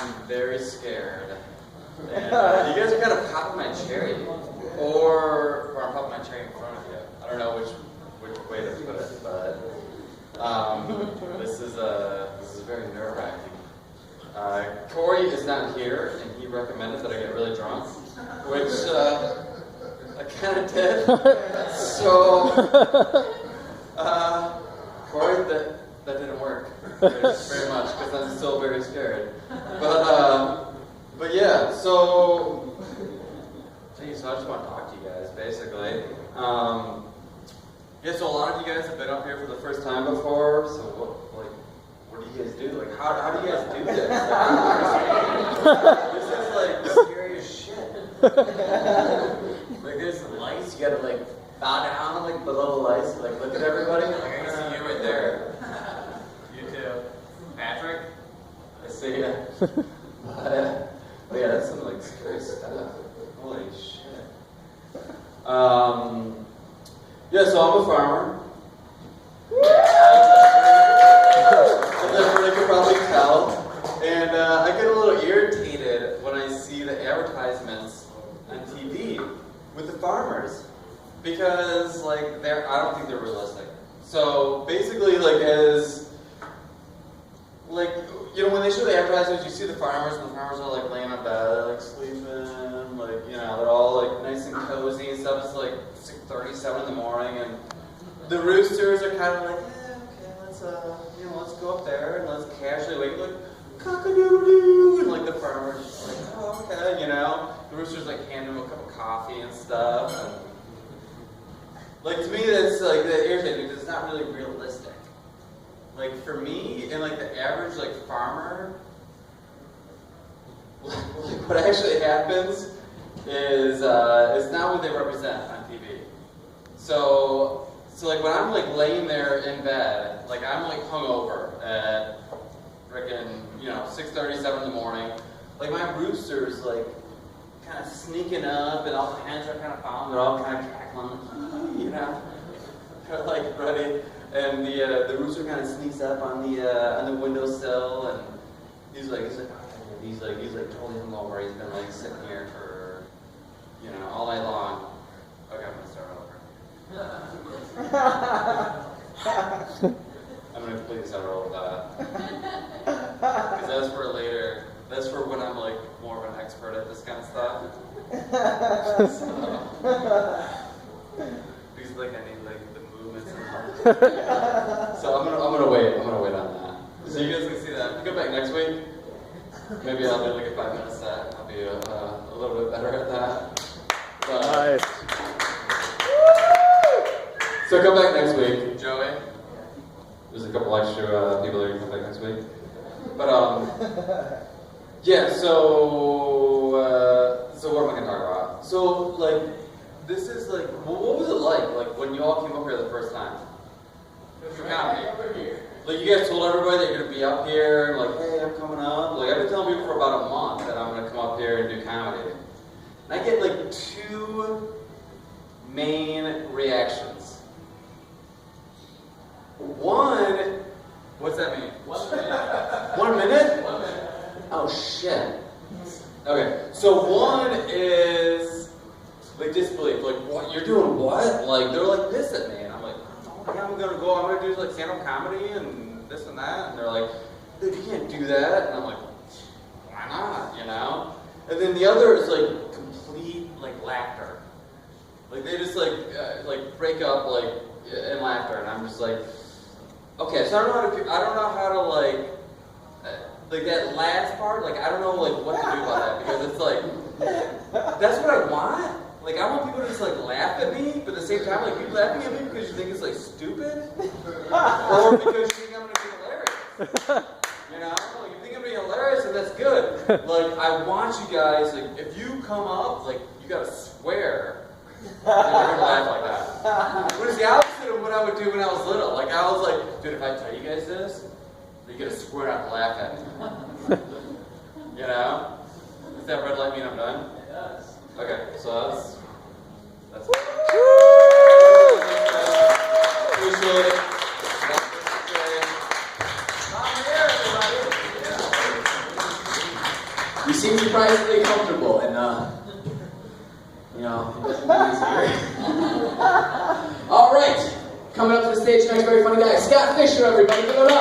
I'm very scared. And you guys are kind of popping my cherry. Or I'm popping my cherry in front of you. I don't know which way to put it, but this is very nerve-wracking. Corey is not here, and he recommended that I get really drunk, which I kind of did. So, Corey, that didn't work very much because I'm still very scared. But yeah, so I just want to talk to you guys, basically. Yeah, so a lot of you guys have been up here for the first time before, so what do you guys do? Like, how do you guys do this? This is like scary as shit. Like, there's lights, you gotta like bow down and like below the lights, like look at everybody. Like, I can see you right there. You too. Patrick? I see ya. But yeah, that's some like scary stuff. Holy shit. Yeah, so I'm a farmer. That's what I could probably tell. And I get a little irritated when I see the advertisements on TV with the farmers. Because, like, I don't think they're realistic. So, basically, like, when they show the advertisements, you see the farmers, and the farmers are, like, laying on bed, they're, like, sleeping, like, you know, they're all, like, nice and cozy and stuff. It's, like, 6:37 in the morning, and the roosters are kind of like, okay, let's go up there, and let's casually wake up, like, cock-a-doodle-doo, and, like, the farmer's just like, oh, okay, you know. The rooster's, like, handing them a cup of coffee and stuff, and, like, to me, that's, like, that irritating, because it's not really realistic. Like, for me, and, like, the average, like, farmer, like, what actually happens is not what they represent on TV. So, like, when I'm, like, laying there in bed, like, I'm, like, hungover at frickin', 6:37 in the morning, like, my rooster's, like, kind of sneaking up, and all the hens are kind of found, they're all kind of cackling, they're, like, ready. And the rooster kind of sneaks up on the windowsill, and he's like totally hungover. He's been like sitting here for all night long. Okay, I'm gonna start over. I'm gonna completely start over with that because that's for later. That's for when I'm like more of an expert at this kind of stuff. Because like I need like the movements and so I'm gonna wait on that. So you guys can see that. If you come back next week, maybe I'll do like a 5-minute set. I'll be a little bit better at that. Nice. So come back next week, Joey. There's a couple extra people that are gonna come back next week. But yeah. So what am I gonna talk about? So like. This is like, what was it like when you all came up here the first time? For comedy. Like you guys told everybody that you're going to be up here, and like, hey, I'm coming up. Like I've been telling people for about a month that I'm going to come up here and do comedy. And I get like 2 main reactions. One, what's that mean? 1 minute. 1 minute? 1 minute. Oh shit. Okay, so one is like disbelief, like what you're doing? What? Like they're like this at me, and I'm like, oh yeah, I'm gonna do like stand-up comedy and this and that, and they're like, dude, you can't do that, and I'm like, why not? And then the other is like complete like laughter, like they just like break up like in laughter, and I'm just like, okay, so I don't know how to like that last part, like I don't know like what to do about that because it's like that's what I want. Like, I want people to just, like, laugh at me, but at the same time, like, you laughing at me because you think it's, like, stupid? Or because you think I'm going to be hilarious? Like, you think I'm going to be hilarious, and that's good. Like, I want you guys, like, if you come up, like, you got to swear that you're going to laugh like that. But it's the opposite of what I would do when I was little. Like, I was like, dude, if I tell you guys this, you got to swear not to laugh at me. Does that red light mean I'm done? It does. Okay, so that's it. Appreciate it. I'm here, everybody. You seem surprisingly comfortable, and you know, it doesn't get easier. All right, coming up to the stage next, very funny guy, Scott Fisher, everybody, give it up.